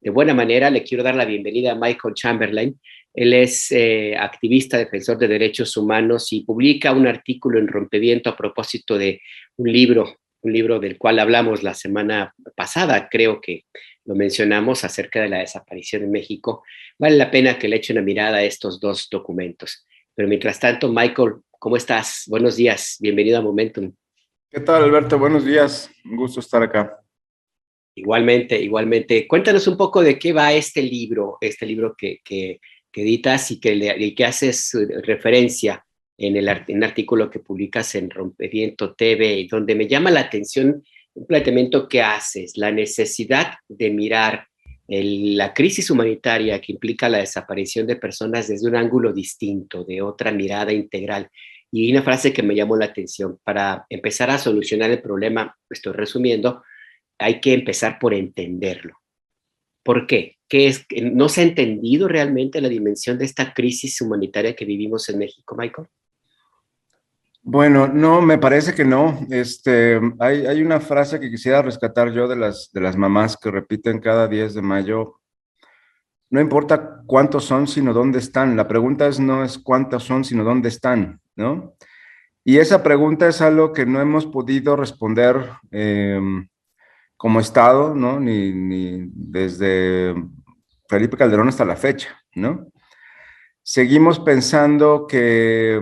de buena manera. Le quiero dar la bienvenida a Michael Chamberlain. Él es activista, defensor de derechos humanos y publica un artículo en Rompeviento a propósito de un libro del cual hablamos la semana pasada, creo que lo mencionamos, acerca de la desaparición en México. Vale la pena que le eche una mirada a estos dos documentos. Pero mientras tanto, Michael, ¿cómo estás? Buenos días, bienvenido a Momentum. ¿Qué tal, Alberto? Buenos días. Un gusto estar acá. Igualmente, igualmente. Cuéntanos un poco de qué va este libro que editas y que haces referencia en un artículo que publicas en Rompeviento TV, y donde me llama la atención un planteamiento que haces, la necesidad de mirar la crisis humanitaria que implica la desaparición de personas desde un ángulo distinto, de otra mirada integral. Y una frase que me llamó la atención: para empezar a solucionar el problema, estoy resumiendo, hay que empezar por entenderlo. ¿Por qué? ¿Qué es? ¿No se ha entendido realmente la dimensión de esta crisis humanitaria que vivimos en México, Michael? Bueno, no, me parece que no. Hay una frase que quisiera rescatar yo de las mamás que repiten cada 10 de mayo. No importa cuántos son, sino dónde están. La pregunta no es cuántos son, sino dónde están, ¿no? Y esa pregunta es algo que no hemos podido responder como Estado, ¿no? Ni desde Felipe Calderón hasta la fecha, ¿no? Seguimos pensando que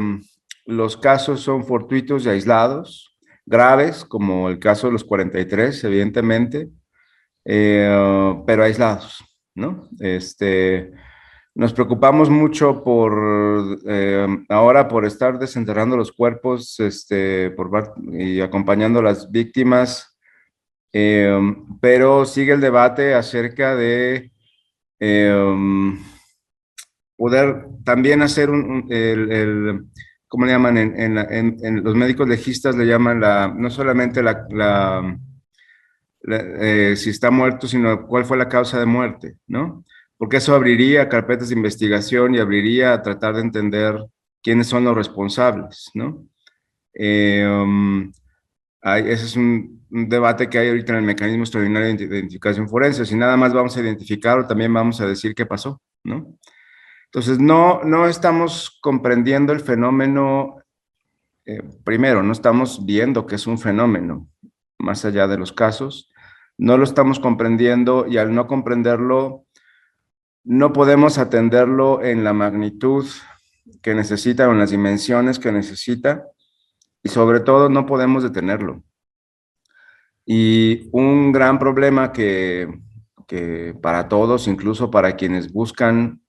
los casos son fortuitos y aislados, graves, como el caso de los 43, evidentemente, pero aislados, ¿no? Nos preocupamos mucho ahora por estar desenterrando los cuerpos, y acompañando a las víctimas, pero sigue el debate acerca de poder también hacer ¿cómo le llaman? En los médicos legistas le llaman no solamente si está muerto, sino cuál fue la causa de muerte, ¿no? Porque eso abriría carpetas de investigación y abriría a tratar de entender quiénes son los responsables, ¿no? Ese es un debate que hay ahorita en el mecanismo extraordinario de identificación forense. Si nada más vamos a identificarlo, también vamos a decir qué pasó, ¿no? Entonces, no estamos comprendiendo el fenómeno. Primero, no estamos viendo que es un fenómeno, más allá de los casos. No lo estamos comprendiendo, y al no comprenderlo, no podemos atenderlo en la magnitud que necesita o en las dimensiones que necesita, y sobre todo no podemos detenerlo. Y un gran problema que para todos, incluso para quienes buscan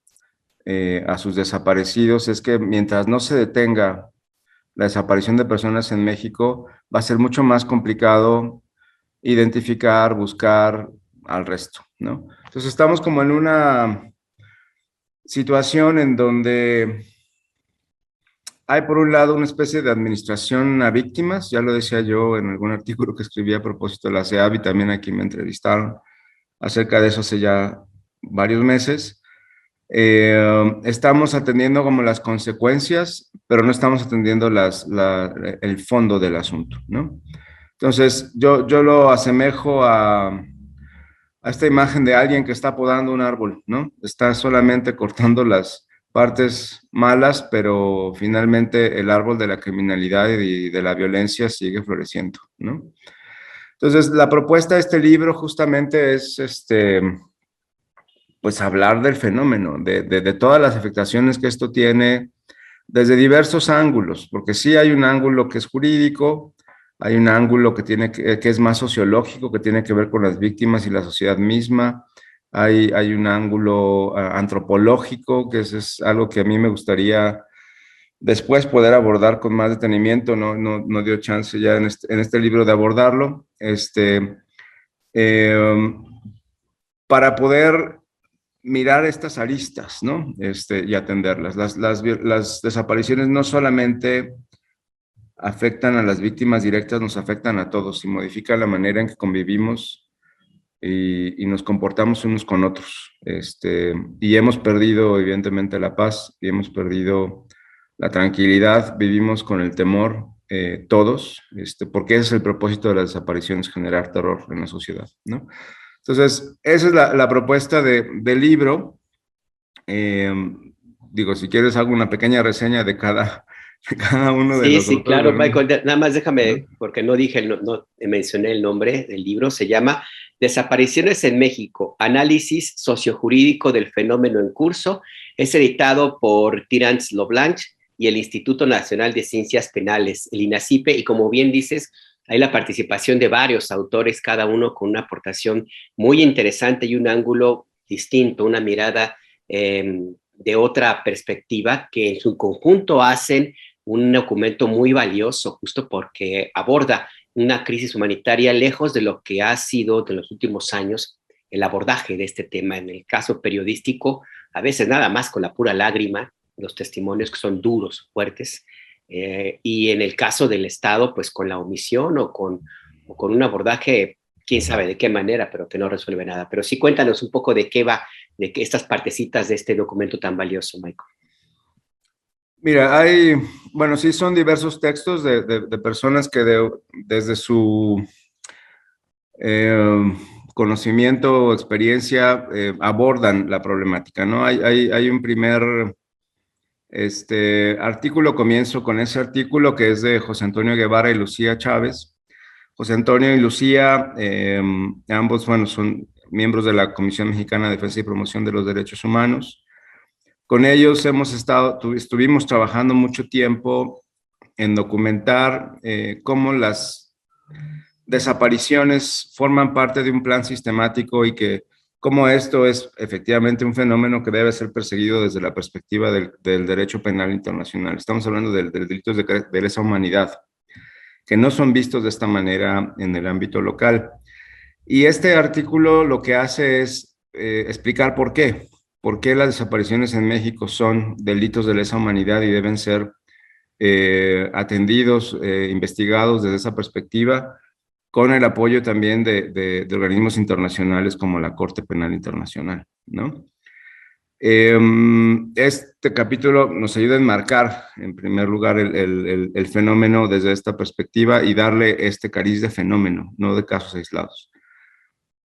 a sus desaparecidos, es que mientras no se detenga la desaparición de personas en México, va a ser mucho más complicado identificar, buscar al resto, ¿no? Entonces estamos como en una situación en donde hay, por un lado, una especie de administración a víctimas. Ya lo decía yo en algún artículo que escribí a propósito de la CEAB, y también aquí me entrevistaron acerca de eso hace ya varios meses. Estamos atendiendo como las consecuencias, pero no estamos atendiendo el fondo del asunto, ¿no? Entonces, yo lo asemejo a esta imagen de alguien que está podando un árbol, ¿no? Está solamente cortando las partes malas, pero finalmente el árbol de la criminalidad y de la violencia sigue floreciendo, ¿no? Entonces, la propuesta de este libro justamente es pues hablar del fenómeno, de todas las afectaciones que esto tiene desde diversos ángulos, porque sí hay un ángulo que es jurídico, hay un ángulo que es más sociológico, que tiene que ver con las víctimas y la sociedad misma, hay un ángulo antropológico, que es algo que a mí me gustaría después poder abordar con más detenimiento. No dio chance ya en este libro de abordarlo, eh, para poder mirar estas aristas, ¿no? Y atenderlas. Las desapariciones no solamente afectan a las víctimas directas, nos afectan a todos y modifican la manera en que convivimos y nos comportamos unos con otros. Y hemos perdido, evidentemente, la paz, y hemos perdido la tranquilidad, vivimos con el temor, todos, porque ese es el propósito de las desapariciones, generar terror en la sociedad, ¿no? Entonces, esa es la propuesta del libro. Digo, si quieres hago una pequeña reseña de de cada uno de Sí, los sí, autores, claro, Michael. Nada más ¿no? déjame, porque no dije, no mencioné el nombre del libro. Se llama Desapariciones en México, análisis sociojurídico del fenómeno en curso. Es editado por Tirants Loblanche y el Instituto Nacional de Ciencias Penales, el INACIPE, y como bien dices, hay la participación de varios autores, cada uno con una aportación muy interesante y un ángulo distinto, una mirada de otra perspectiva que en su conjunto hacen un documento muy valioso, justo porque aborda una crisis humanitaria lejos de lo que ha sido de los últimos años el abordaje de este tema. En el caso periodístico, a veces nada más con la pura lágrima, los testimonios que son duros, fuertes, y en el caso del Estado, pues con la omisión o con un abordaje, quién sabe de qué manera, pero que no resuelve nada. Pero sí, cuéntanos un poco de qué va, de que estas partecitas de este documento tan valioso, Michael. Mira, bueno, sí son diversos textos de personas que desde su eh, conocimiento o experiencia abordan la problemática, ¿no? Hay un primer artículo, comienzo con ese artículo que es de José Antonio Guevara y Lucía Chávez. José Antonio y Lucía, ambos, bueno, son miembros de la Comisión Mexicana de Defensa y Promoción de los Derechos Humanos. Con ellos estuvimos trabajando mucho tiempo en documentar cómo las desapariciones forman parte de un plan sistemático y que cómo esto es efectivamente un fenómeno que debe ser perseguido desde la perspectiva del derecho penal internacional. Estamos hablando de delitos de lesa humanidad, que no son vistos de esta manera en el ámbito local. Y este artículo lo que hace es explicar por qué las desapariciones en México son delitos de lesa humanidad y deben ser atendidos, investigados desde esa perspectiva, con el apoyo también de organismos internacionales como la Corte Penal Internacional, ¿no? Este capítulo nos ayuda a enmarcar, en primer lugar, el fenómeno desde esta perspectiva y darle este cariz de fenómeno, no de casos aislados.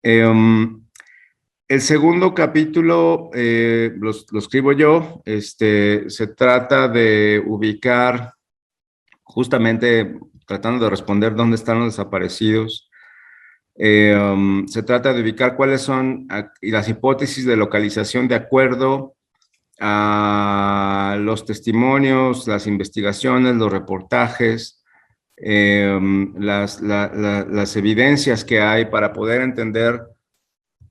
El segundo capítulo lo escribo yo. Se trata de ubicar, justamente tratando de responder dónde están los desaparecidos. Se trata de ubicar cuáles son las hipótesis de localización de acuerdo a los testimonios, las investigaciones, los reportajes, las evidencias que hay para poder entender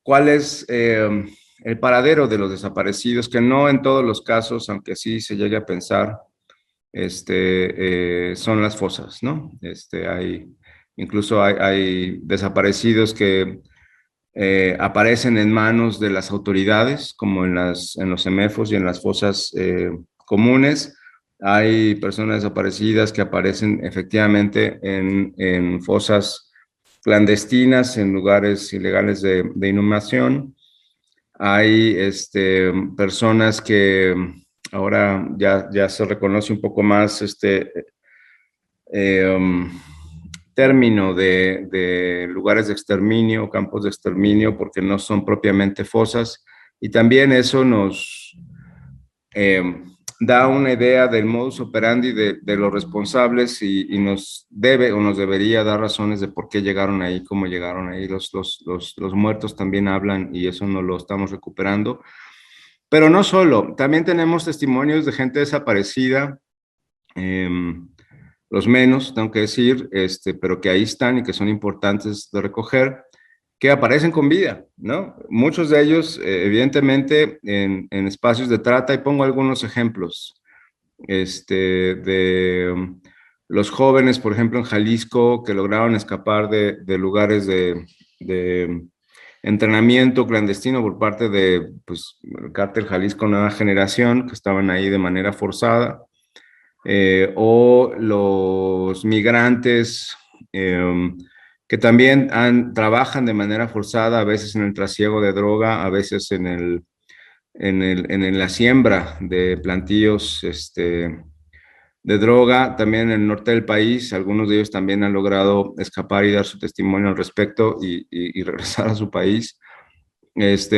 cuál es el paradero de los desaparecidos, que no en todos los casos, aunque sí se llegue a pensar, son las fosas, ¿no? Incluso hay desaparecidos que aparecen en manos de las autoridades, como en los CEMEFOS y en las fosas comunes. Hay personas desaparecidas que aparecen efectivamente en fosas clandestinas, en lugares ilegales de inhumación. Hay personas que ahora ya se reconoce un poco más término de lugares de exterminio, campos de exterminio, porque no son propiamente fosas, y también eso nos da una idea del modus operandi de los responsables y nos debe o nos debería dar razones de por qué llegaron ahí, cómo llegaron ahí. Los muertos también hablan y eso no lo estamos recuperando. Pero no solo, también tenemos testimonios de gente desaparecida, los menos, tengo que decir, pero que ahí están y que son importantes de recoger, que aparecen con vida, ¿no? Muchos de ellos, evidentemente, en espacios de trata, y pongo algunos ejemplos, los jóvenes, por ejemplo, en Jalisco, que lograron escapar de lugares de entrenamiento clandestino por parte de, pues, el cártel Jalisco Nueva Generación, que estaban ahí de manera forzada, o los migrantes que también trabajan de manera forzada, a veces en el trasiego de droga, a veces en la siembra de plantíos de droga, también en el norte del país. Algunos de ellos también han logrado escapar y dar su testimonio al respecto y regresar a su país.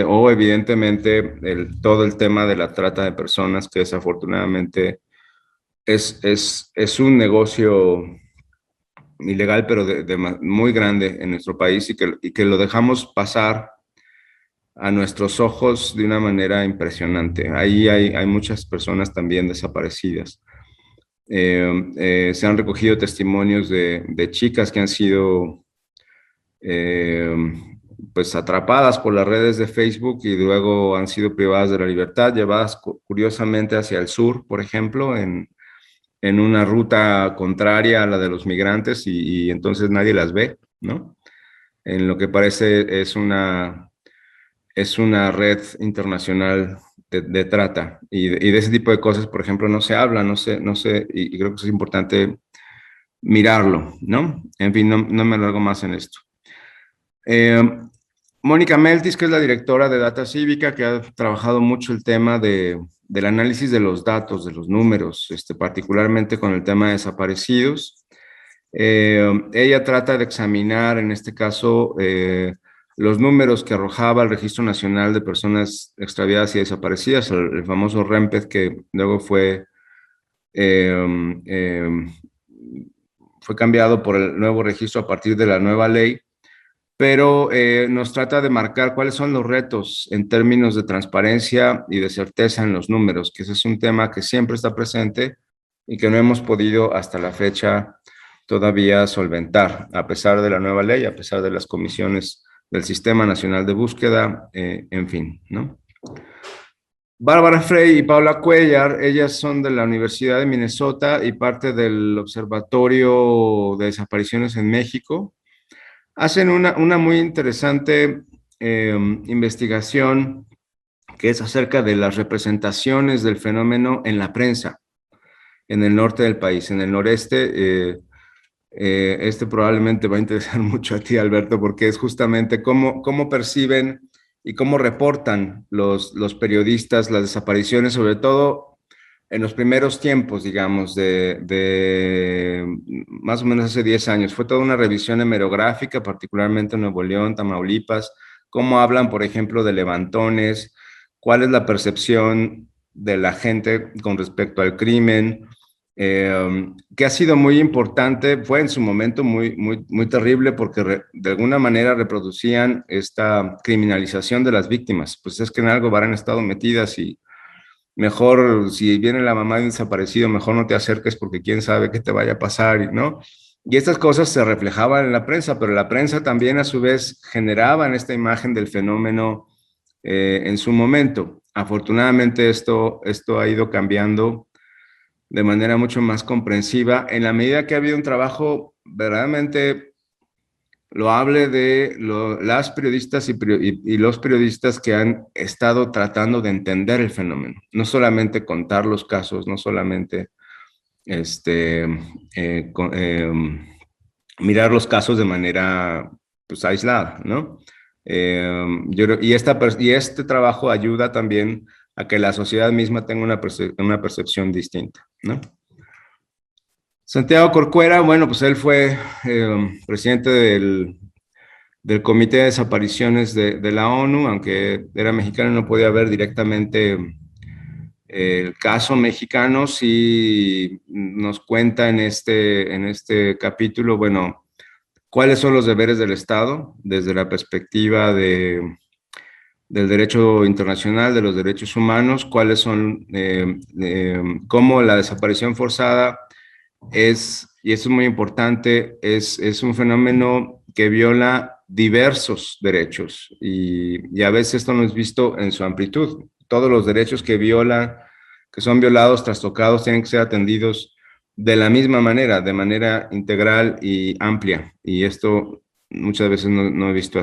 O evidentemente todo el tema de la trata de personas, que desafortunadamente es un negocio ilegal, pero muy grande en nuestro país y que lo dejamos pasar a nuestros ojos de una manera impresionante. Ahí hay muchas personas también desaparecidas. Se han recogido testimonios de chicas que han sido pues atrapadas por las redes de Facebook y luego han sido privadas de la libertad, llevadas curiosamente hacia el sur, por ejemplo, en una ruta contraria a la de los migrantes y entonces nadie las ve, ¿no? En lo que parece es una red internacional de trata y de ese tipo de cosas, por ejemplo, no se habla, no sé, y creo que es importante mirarlo, ¿no? En fin, no me alargo más en esto. Mónica Meltis, que es la directora de Data Cívica, que ha trabajado mucho el tema del análisis de los datos, de los números, particularmente con el tema de desaparecidos. Ella trata de examinar, en este caso, los números que arrojaba el Registro Nacional de Personas Extraviadas y Desaparecidas, el famoso REMPED, que luego fue cambiado por el nuevo registro a partir de la nueva ley, pero nos trata de marcar cuáles son los retos en términos de transparencia y de certeza en los números, que ese es un tema que siempre está presente y que no hemos podido hasta la fecha todavía solventar, a pesar de la nueva ley, a pesar de las comisiones del Sistema Nacional de Búsqueda, en fin, ¿no? Bárbara Frey y Paula Cuellar, ellas son de la Universidad de Minnesota y parte del Observatorio de Desapariciones en México. Hacen una muy interesante investigación que es acerca de las representaciones del fenómeno en la prensa, en el norte del país. En el noreste, probablemente va a interesar mucho a ti, Alberto, porque es justamente cómo perciben y cómo reportan los periodistas las desapariciones, sobre todo en los primeros tiempos, digamos, de más o menos hace 10 años. Fue toda una revisión hemerográfica, particularmente en Nuevo León, Tamaulipas, cómo hablan, por ejemplo, de levantones, cuál es la percepción de la gente con respecto al crimen, que ha sido muy importante, fue en su momento muy terrible porque de alguna manera reproducían esta criminalización de las víctimas. Pues es que en algo habrán estado metidas y mejor si viene la mamá de un desaparecido, mejor no te acerques porque quién sabe qué te vaya a pasar, ¿no? Y estas cosas se reflejaban en la prensa, pero la prensa también a su vez generaba esta imagen del fenómeno en su momento. Afortunadamente esto ha ido cambiando de manera mucho más comprensiva en la medida que ha habido un trabajo verdaderamente loable de las periodistas y los periodistas que han estado tratando de entender el fenómeno, no solamente contar los casos, no solamente mirar los casos de manera pues aislada, ¿no? Y este trabajo ayuda también a que la sociedad misma tenga una percepción distinta, ¿no? Santiago Corcuera, bueno, pues él fue presidente del Comité de Desapariciones de la ONU, aunque era mexicano y no podía ver directamente el caso mexicano. Sí nos cuenta en este capítulo, bueno, cuáles son los deberes del Estado desde la perspectiva del derecho internacional, de los derechos humanos, cuáles son, cómo la desaparición forzada y esto es muy importante, es un fenómeno que viola diversos derechos y a veces esto no es visto en su amplitud. Todos los derechos que son violados, trastocados, tienen que ser atendidos de la misma manera, de manera integral y amplia. Y esto muchas veces no es visto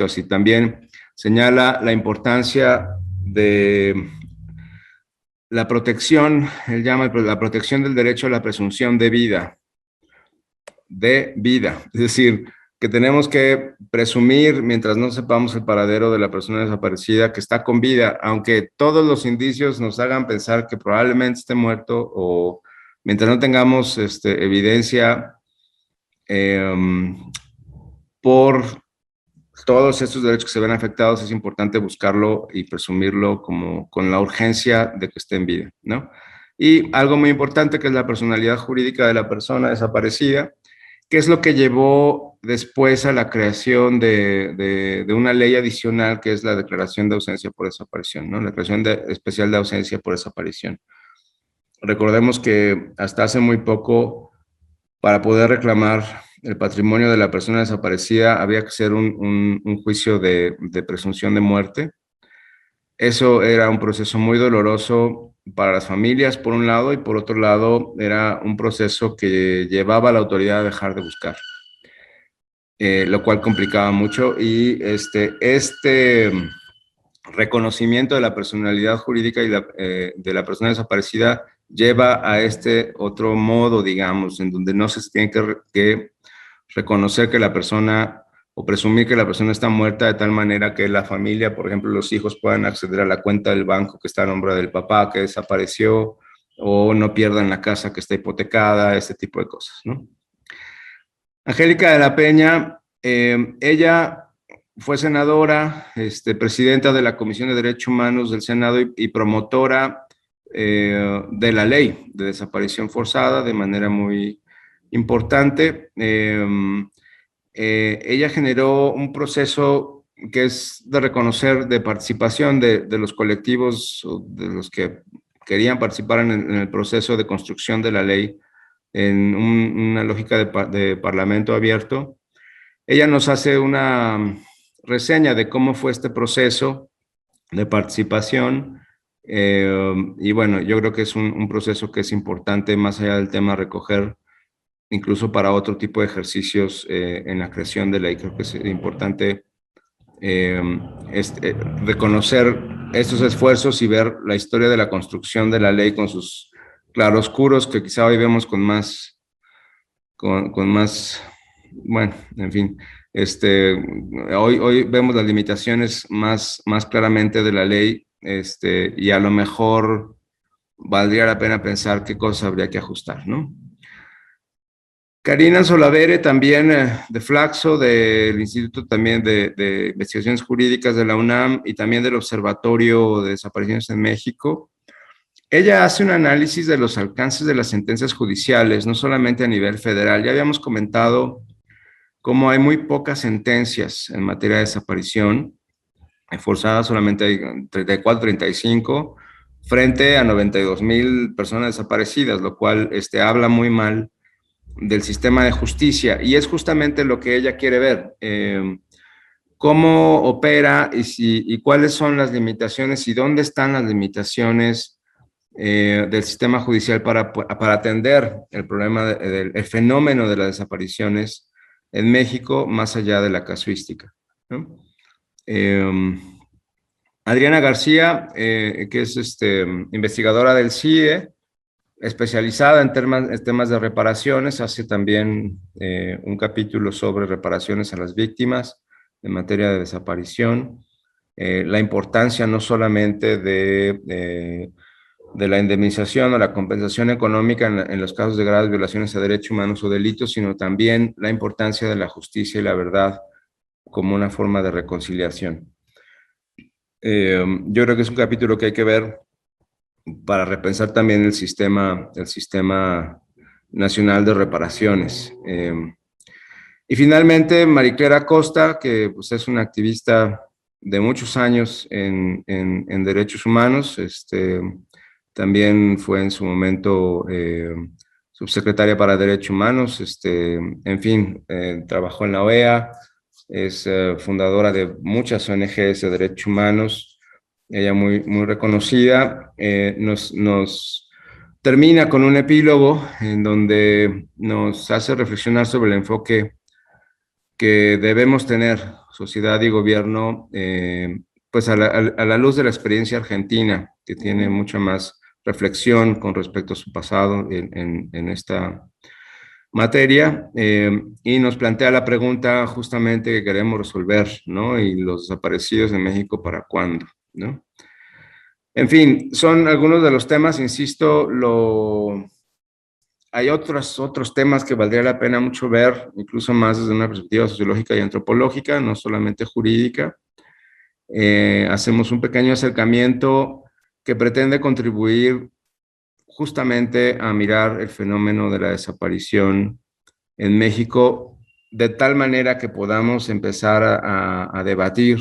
así. También señala la importancia de la protección, él llama la protección del derecho a la presunción de vida. Es decir, que tenemos que presumir, mientras no sepamos el paradero de la persona desaparecida, que está con vida, aunque todos los indicios nos hagan pensar que probablemente esté muerto o mientras no tengamos evidencia por todos estos derechos que se ven afectados, es importante buscarlo y presumirlo como con la urgencia de que esté en vida, ¿no? Y algo muy importante, que es la personalidad jurídica de la persona desaparecida, que es lo que llevó después a la creación de una ley adicional, que es la declaración de ausencia por desaparición, ¿no? La declaración especial de ausencia por desaparición. Recordemos que hasta hace muy poco, para poder reclamar el patrimonio de la persona desaparecida, había que hacer un juicio de presunción de muerte. Eso era un proceso muy doloroso para las familias, por un lado, y por otro lado, era un proceso que llevaba a la autoridad a dejar de buscar, lo cual complicaba mucho. Y este reconocimiento de la personalidad jurídica y de la persona desaparecida lleva a este otro modo, digamos, en donde no se tiene que reconocer que la persona o presumir que la persona está muerta, de tal manera que la familia, por ejemplo, los hijos, puedan acceder a la cuenta del banco que está a nombre del papá que desapareció, o no pierdan la casa que está hipotecada, este tipo de cosas, ¿no? Angélica de la Peña, ella fue senadora, presidenta de la Comisión de Derechos Humanos del Senado y promotora de la ley de desaparición forzada de manera muy importante. Ella generó un proceso que es de reconocer, de participación de los colectivos, de los que querían participar en el proceso de construcción de la ley en una lógica de parlamento abierto. Ella nos hace una reseña de cómo fue este proceso de participación, y bueno, yo creo que es un proceso que es importante, más allá del tema recoger, incluso para otro tipo de ejercicios en la creación de ley. Creo que es importante reconocer estos esfuerzos y ver la historia de la construcción de la ley con sus claroscuros, que quizá hoy vemos con más, bueno, en fin, hoy vemos las limitaciones más claramente de la ley, y a lo mejor valdría la pena pensar qué cosas habría que ajustar, ¿no? Karina Solavere, también de Flaxo, del Instituto también de Investigaciones Jurídicas de la UNAM y también del Observatorio de Desapariciones en México. Ella hace un análisis de los alcances de las sentencias judiciales, no solamente a nivel federal. Ya habíamos comentado cómo hay muy pocas sentencias en materia de desaparición forzada, solamente hay 34, 35, frente a 92,000 personas desaparecidas, lo cual habla muy mal del sistema de justicia, y es justamente lo que ella quiere ver, cómo opera y cuáles son las limitaciones y dónde están las limitaciones del sistema judicial para atender el problema del fenómeno de las desapariciones en México, más allá de la casuística, ¿no? Adriana García, que es investigadora del CIE, especializada en temas de reparaciones, hace también un capítulo sobre reparaciones a las víctimas en materia de desaparición, la importancia no solamente de la indemnización o la compensación económica en los casos de graves violaciones a derechos humanos o delitos, sino también la importancia de la justicia y la verdad como una forma de reconciliación. Yo creo que es un capítulo que hay que ver para repensar también el sistema nacional de reparaciones. Y finalmente, Mariclera Costa, que pues, es una activista de muchos años en derechos humanos, también fue en su momento subsecretaria para Derechos Humanos, en fin, trabajó en la OEA, es fundadora de muchas ONGs de derechos humanos, ella muy reconocida. Nos termina con un epílogo en donde nos hace reflexionar sobre el enfoque que debemos tener, sociedad y gobierno, pues a la luz de la experiencia argentina, que tiene mucha más reflexión con respecto a su pasado en esta materia, y nos plantea la pregunta justamente que queremos resolver, ¿no? Y los desaparecidos en México, ¿para cuándo?, ¿no? En fin, son algunos de los temas, insisto, lo hay otros temas que valdría la pena mucho ver, incluso más desde una perspectiva sociológica y antropológica, no solamente jurídica. Hacemos un pequeño acercamiento que pretende contribuir justamente a mirar el fenómeno de la desaparición en México de tal manera que podamos empezar a debatir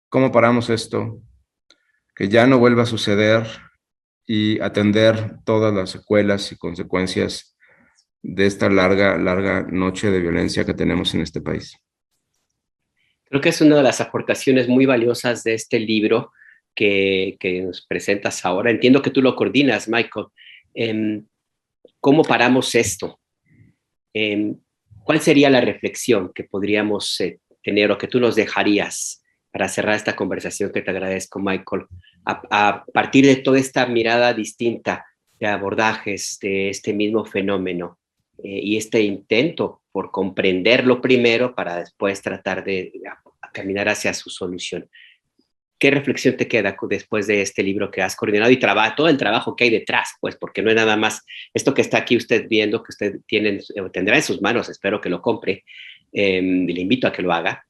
cómo paramos esto, que ya no vuelva a suceder y atender todas las secuelas y consecuencias de esta larga noche de violencia que tenemos en este país. Creo que es una de las aportaciones muy valiosas de este libro que nos presentas ahora. Entiendo que tú lo coordinas, Michael. ¿Cómo paramos esto? ¿Cuál sería la reflexión que podríamos tener o que tú nos dejarías para cerrar esta conversación que te agradezco, Michael? A partir de toda esta mirada distinta de abordajes de este mismo fenómeno y este intento por comprenderlo primero para después tratar de caminar hacia su solución. ¿Qué reflexión te queda después de este libro que has coordinado y todo el trabajo que hay detrás? Pues porque no es nada más esto que está aquí usted viendo, que usted tendrá en sus manos, espero que lo compre, y le invito a que lo haga.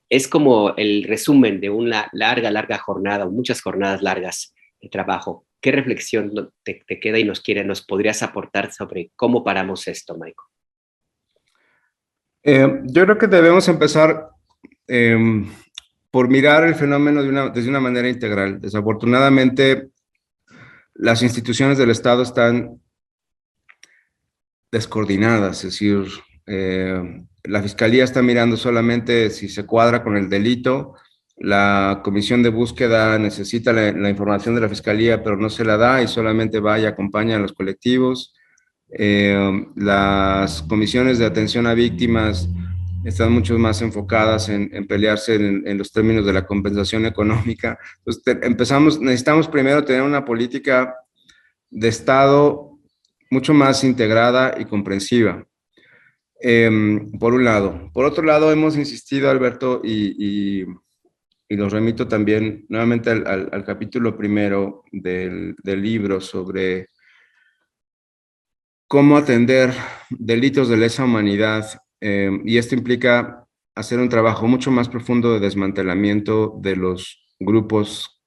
Es como el resumen de una larga jornada, o muchas jornadas largas de trabajo. ¿Qué reflexión te queda y nos podrías aportar sobre cómo paramos esto, Michael? Yo creo que debemos empezar por mirar el fenómeno desde una manera integral. Desafortunadamente, las instituciones del Estado están descoordinadas, es decir, la Fiscalía está mirando solamente si se cuadra con el delito, la comisión de búsqueda necesita la información de la Fiscalía, pero no se la da y solamente va y acompaña a los colectivos. Las comisiones de atención a víctimas están mucho más enfocadas en pelearse en los términos de la compensación económica. Entonces, necesitamos primero tener una política de Estado mucho más integrada y comprensiva, por un lado. Por otro lado, hemos insistido, Alberto, y los remito también nuevamente al capítulo primero del libro sobre cómo atender delitos de lesa humanidad, y esto implica hacer un trabajo mucho más profundo de desmantelamiento de los grupos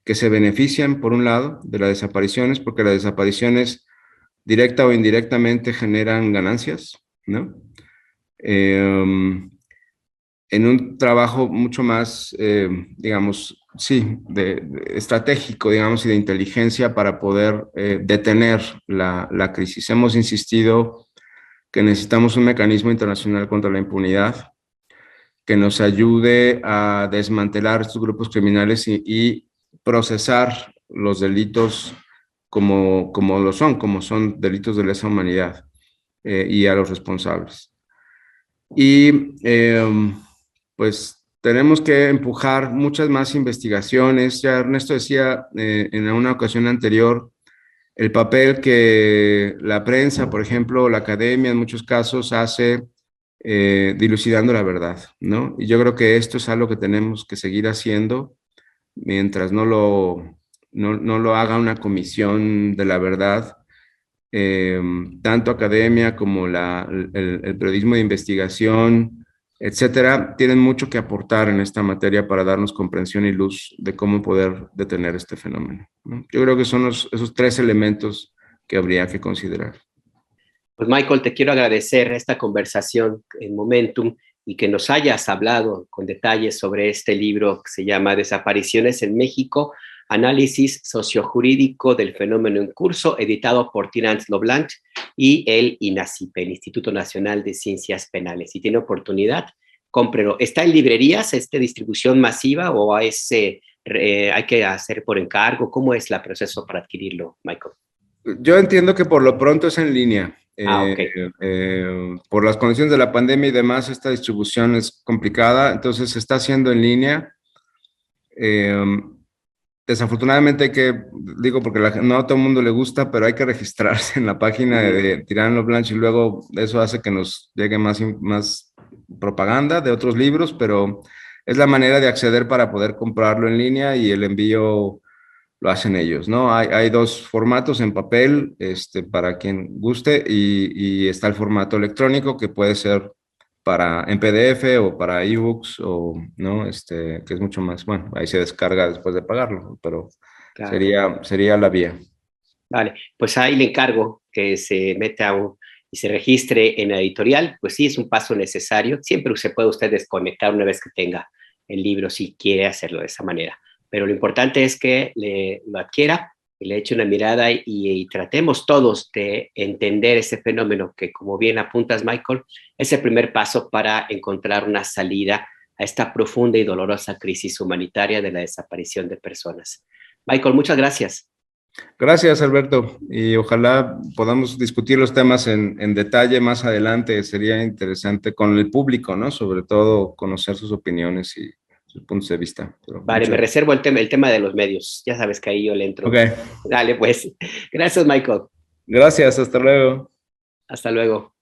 que se benefician, por un lado, de las desapariciones, porque las desapariciones directa o indirectamente generan ganancias, ¿no? En un trabajo mucho más, digamos, sí, estratégico, digamos, y de inteligencia para poder detener la crisis. Hemos insistido que necesitamos un mecanismo internacional contra la impunidad que nos ayude a desmantelar estos grupos criminales y procesar los delitos como son delitos de lesa humanidad, y a los responsables. Y pues tenemos que empujar muchas más investigaciones. Ya Ernesto decía en una ocasión anterior el papel que la prensa, por ejemplo, la academia en muchos casos hace dilucidando la verdad, ¿no? Y yo creo que esto es algo que tenemos que seguir haciendo mientras no lo haga una comisión de la verdad. Tanto academia como el periodismo de investigación, etcétera, tienen mucho que aportar en esta materia para darnos comprensión y luz de cómo poder detener este fenómeno, ¿no? Yo creo que son esos tres elementos que habría que considerar. Pues Michael, te quiero agradecer esta conversación en Momentum y que nos hayas hablado con detalles sobre este libro que se llama Desapariciones en México, Análisis Sociojurídico del Fenómeno en Curso, editado por Tirants Loblanc y el INACIPE, el Instituto Nacional de Ciencias Penales. Si tiene oportunidad, cómprelo. ¿Está en librerías, distribución masiva o hay que hacer por encargo? ¿Cómo es el proceso para adquirirlo, Michael? Yo entiendo que por lo pronto es en línea. Ok. Por las condiciones de la pandemia y demás, esta distribución es complicada, entonces se está haciendo en línea. Desafortunadamente digo porque no a todo el mundo le gusta, pero hay que registrarse en la página de Tirant Loblanc y luego eso hace que nos llegue más propaganda de otros libros, pero es la manera de acceder para poder comprarlo en línea y el envío lo hacen ellos, ¿no? Hay dos formatos en papel, para quien guste, y está el formato electrónico que puede ser en PDF o para ebooks, o, ¿no? Que es mucho más, bueno, ahí se descarga después de pagarlo, pero Claro. sería la vía. Vale, pues ahí le encargo que se meta y se registre en la editorial. Pues sí, es un paso necesario. Siempre se puede usted desconectar una vez que tenga el libro, si quiere hacerlo de esa manera. Pero lo importante es que lo adquiera y le eche una mirada y tratemos todos de entender ese fenómeno que, como bien apuntas, Michael, es el primer paso para encontrar una salida a esta profunda y dolorosa crisis humanitaria de la desaparición de personas. Michael, muchas gracias. Gracias, Alberto, y ojalá podamos discutir los temas en detalle más adelante. Sería interesante con el público, ¿no? Sobre todo conocer sus opiniones y sus puntos de vista. Pero Vale, me reservo el tema de los medios. Ya sabes que ahí yo le Ok, entro. Dale, pues. Gracias, Michael. gracias, hasta luego. Hasta luego.